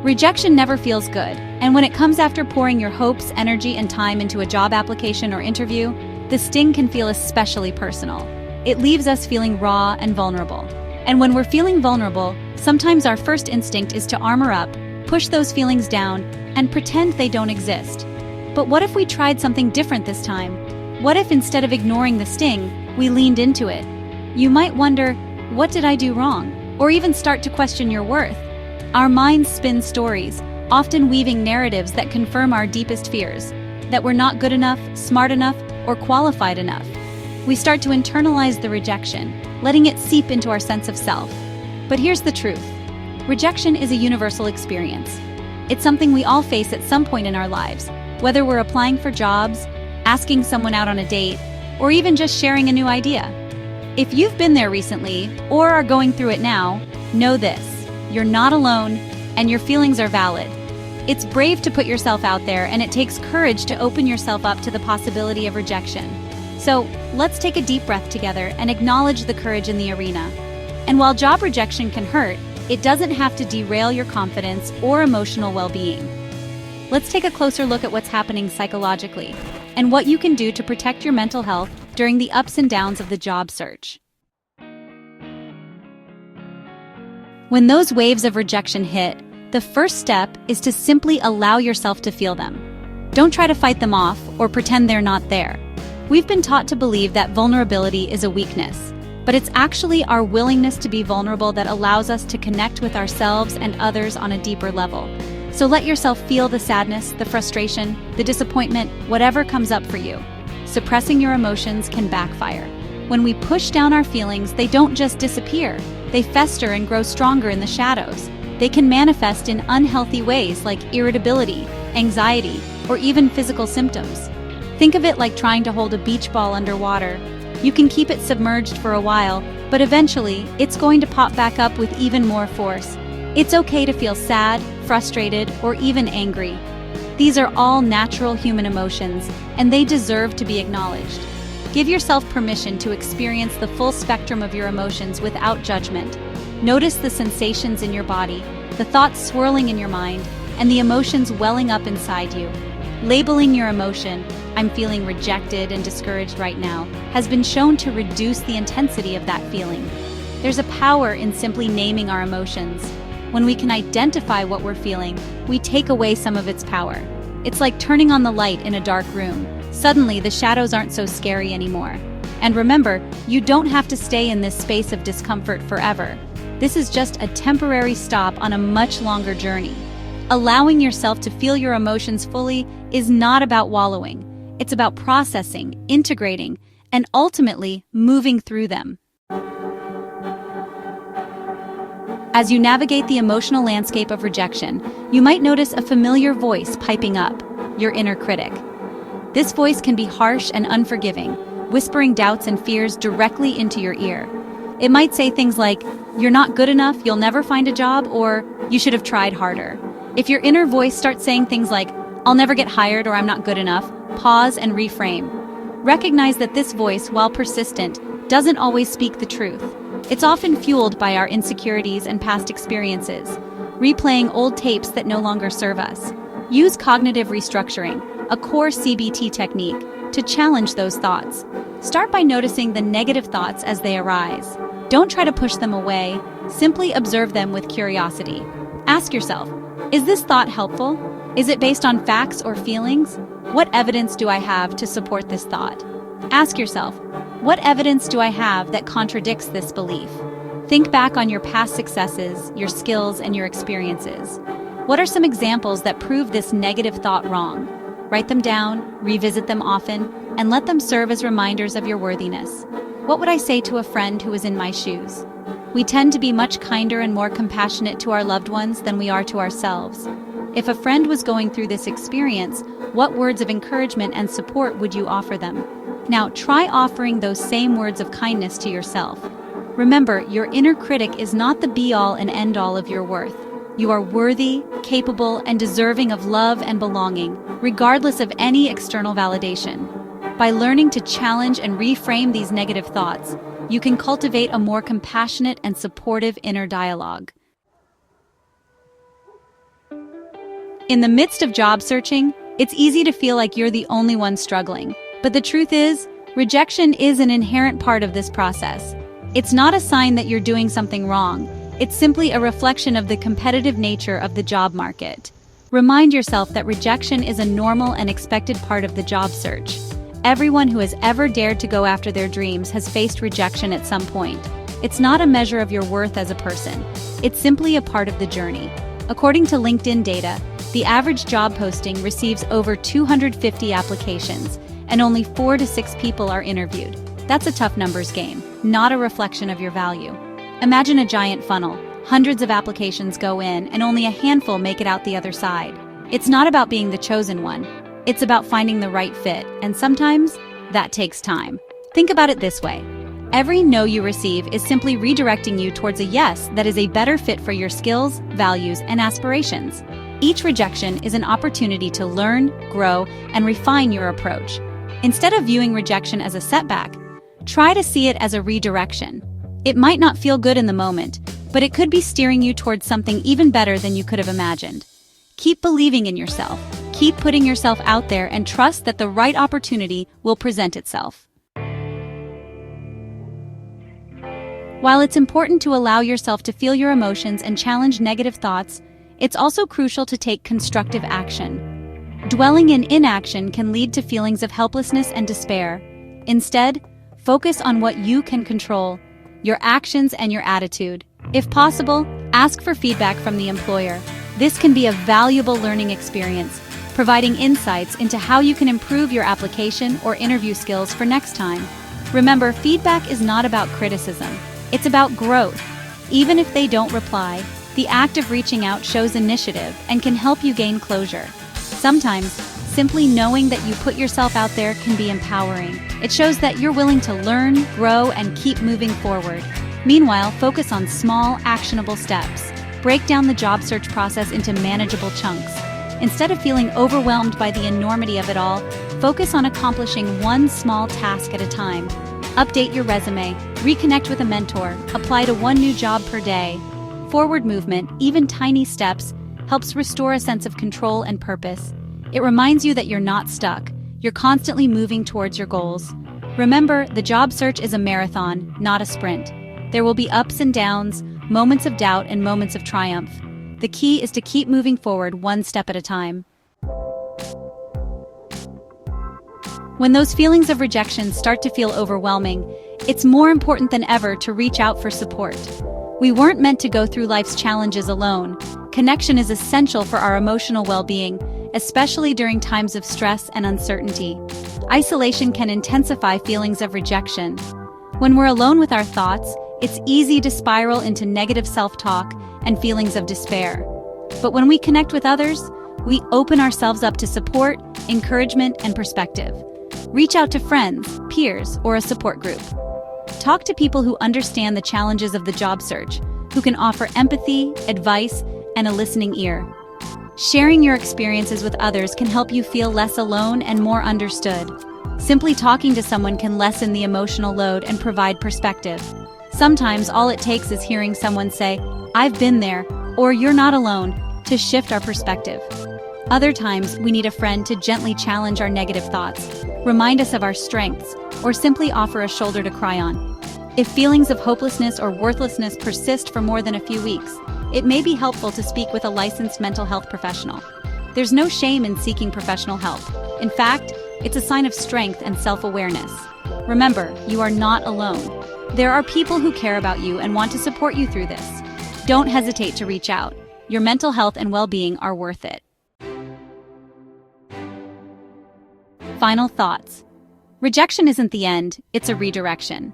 Rejection never feels good, and when it comes after pouring your hopes, energy, and time into a job application or interview, the sting can feel especially personal. It leaves us feeling raw and vulnerable. And when we're feeling vulnerable, sometimes our first instinct is to armor up, push those feelings down, and pretend they don't exist. But what if we tried something different this time? What if instead of ignoring the sting, we leaned into it? You might wonder, what did I do wrong? Or even start to question your worth. Our minds spin stories, often weaving narratives that confirm our deepest fears, that we're not good enough, smart enough, or qualified enough. We start to internalize the rejection, letting it seep into our sense of self. But here's the truth. Rejection is a universal experience. It's something we all face at some point in our lives, whether we're applying for jobs, asking someone out on a date, or even just sharing a new idea. If you've been there recently, or are going through it now, know this. You're not alone, and your feelings are valid. It's brave to put yourself out there, and it takes courage to open yourself up to the possibility of rejection. So, let's take a deep breath together and acknowledge the courage in the arena. And while job rejection can hurt, it doesn't have to derail your confidence or emotional well-being. Let's take a closer look at what's happening psychologically, and what you can do to protect your mental health during the ups and downs of the job search. When those waves of rejection hit, the first step is to simply allow yourself to feel them. Don't try to fight them off or pretend they're not there. We've been taught to believe that vulnerability is a weakness, but it's actually our willingness to be vulnerable that allows us to connect with ourselves and others on a deeper level. So let yourself feel the sadness, the frustration, the disappointment, whatever comes up for you. Suppressing your emotions can backfire. When we push down our feelings, they don't just disappear. They fester and grow stronger in the shadows. They can manifest in unhealthy ways like irritability, anxiety, or even physical symptoms. Think of it like trying to hold a beach ball underwater. You can keep it submerged for a while, but eventually, it's going to pop back up with even more force. It's okay to feel sad, frustrated, or even angry. These are all natural human emotions, and they deserve to be acknowledged. Give yourself permission to experience the full spectrum of your emotions without judgment. Notice the sensations in your body, the thoughts swirling in your mind, and the emotions welling up inside you. Labeling your emotion, "I'm feeling rejected and discouraged right now," has been shown to reduce the intensity of that feeling. There's a power in simply naming our emotions. When we can identify what we're feeling, we take away some of its power. It's like turning on the light in a dark room. Suddenly, the shadows aren't so scary anymore. And remember, you don't have to stay in this space of discomfort forever. This is just a temporary stop on a much longer journey. Allowing yourself to feel your emotions fully is not about wallowing. It's about processing, integrating, and ultimately moving through them. As you navigate the emotional landscape of rejection, you might notice a familiar voice piping up, your inner critic. This voice can be harsh and unforgiving, whispering doubts and fears directly into your ear. It might say things like, "You're not good enough, you'll never find a job," or "You should have tried harder." If your inner voice starts saying things like, "I'll never get hired," or "I'm not good enough," pause and reframe. Recognize that this voice, while persistent, doesn't always speak the truth. It's often fueled by our insecurities and past experiences, replaying old tapes that no longer serve us. Use cognitive restructuring, a core CBT technique, to challenge those thoughts. Start by noticing the negative thoughts as they arise. Don't try to push them away, simply observe them with curiosity. Ask yourself, is this thought helpful? Is it based on facts or feelings? What evidence do I have to support this thought? Ask yourself, what evidence do I have that contradicts this belief? Think back on your past successes, your skills, and your experiences. What are some examples that prove this negative thought wrong? Write them down, revisit them often, and let them serve as reminders of your worthiness. What would I say to a friend who was in my shoes? We tend to be much kinder and more compassionate to our loved ones than we are to ourselves. If a friend was going through this experience, what words of encouragement and support would you offer them? Now, try offering those same words of kindness to yourself. Remember, your inner critic is not the be-all and end-all of your worth. You are worthy, capable, and deserving of love and belonging, regardless of any external validation. By learning to challenge and reframe these negative thoughts, you can cultivate a more compassionate and supportive inner dialogue. In the midst of job searching, it's easy to feel like you're the only one struggling. But the truth is, rejection is an inherent part of this process. It's not a sign that you're doing something wrong. It's simply a reflection of the competitive nature of the job market. Remind yourself that rejection is a normal and expected part of the job search. Everyone who has ever dared to go after their dreams has faced rejection at some point. It's not a measure of your worth as a person. It's simply a part of the journey. According to LinkedIn data, the average job posting receives over 250 applications, and only 4 to 6 people are interviewed. That's a tough numbers game, not a reflection of your value. Imagine a giant funnel. Hundreds of applications go in, and only a handful make it out the other side. It's not about being the chosen one. It's about finding the right fit, and sometimes that takes time. Think about it this way. Every no you receive is simply redirecting you towards a yes that is a better fit for your skills, values, and aspirations. Each rejection is an opportunity to learn, grow, and refine your approach. Instead of viewing rejection as a setback, try to see it as a redirection. It might not feel good in the moment, but it could be steering you towards something even better than you could have imagined. Keep believing in yourself. Keep putting yourself out there and trust that the right opportunity will present itself. While it's important to allow yourself to feel your emotions and challenge negative thoughts, it's also crucial to take constructive action. Dwelling in inaction can lead to feelings of helplessness and despair. Instead, focus on what you can control, your actions and your attitude. If possible, ask for feedback from the employer. This can be a valuable learning experience, providing insights into how you can improve your application or interview skills for next time. Remember, feedback is not about criticism. It's about growth. Even if they don't reply, the act of reaching out shows initiative and can help you gain closure. Sometimes, simply knowing that you put yourself out there can be empowering. It shows that you're willing to learn, grow, and keep moving forward. Meanwhile, focus on small, actionable steps. Break down the job search process into manageable chunks. Instead of feeling overwhelmed by the enormity of it all, focus on accomplishing one small task at a time. Update your resume, reconnect with a mentor, apply to one new job per day. Forward movement, even tiny steps, helps restore a sense of control and purpose. It reminds you that you're not stuck. You're constantly moving towards your goals. Remember, the job search is a marathon, not a sprint. There will be ups and downs, moments of doubt and moments of triumph. The key is to keep moving forward one step at a time. When those feelings of rejection start to feel overwhelming, it's more important than ever to reach out for support. We weren't meant to go through life's challenges alone. Connection is essential for our emotional well-being, especially during times of stress and uncertainty. Isolation can intensify feelings of rejection. When we're alone with our thoughts, it's easy to spiral into negative self-talk and feelings of despair. But when we connect with others, we open ourselves up to support, encouragement, and perspective. Reach out to friends, peers, or a support group. Talk to people who understand the challenges of the job search, who can offer empathy, advice, and a listening ear. Sharing your experiences with others can help you feel less alone and more understood. Simply talking to someone can lessen the emotional load and provide perspective. Sometimes all it takes is hearing someone say, "I've been there," or "You're not alone," to shift our perspective. Other times, we need a friend to gently challenge our negative thoughts, remind us of our strengths, or simply offer a shoulder to cry on. If feelings of hopelessness or worthlessness persist for more than a few weeks, it may be helpful to speak with a licensed mental health professional. There's no shame in seeking professional help. In fact, it's a sign of strength and self-awareness. Remember, you are not alone. There are people who care about you and want to support you through this. Don't hesitate to reach out. Your mental health and well-being are worth it. Final thoughts. Rejection isn't the end, it's a redirection.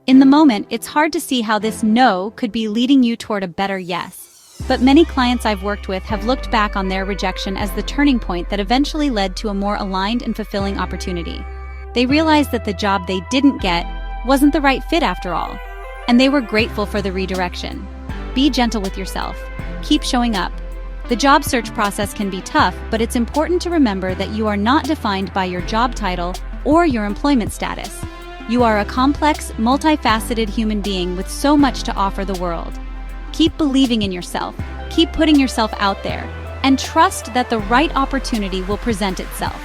In the moment, it's hard to see how this no could be leading you toward a better yes. But many clients I've worked with have looked back on their rejection as the turning point that eventually led to a more aligned and fulfilling opportunity. They realized that the job they didn't get wasn't the right fit after all, and they were grateful for the redirection. Be gentle with yourself. Keep showing up. The job search process can be tough, but it's important to remember that you are not defined by your job title or your employment status. You are a complex, multifaceted human being with so much to offer the world. Keep believing in yourself. Keep putting yourself out there. and trust that the right opportunity will present itself.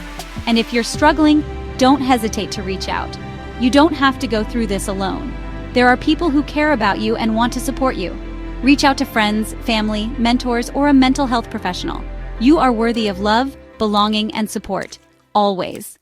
And if you're struggling, don't hesitate to reach out. You don't have to go through this alone. There are people who care about you and want to support you. Reach out to friends, family, mentors, or a mental health professional. You are worthy of love, belonging, and support. Always.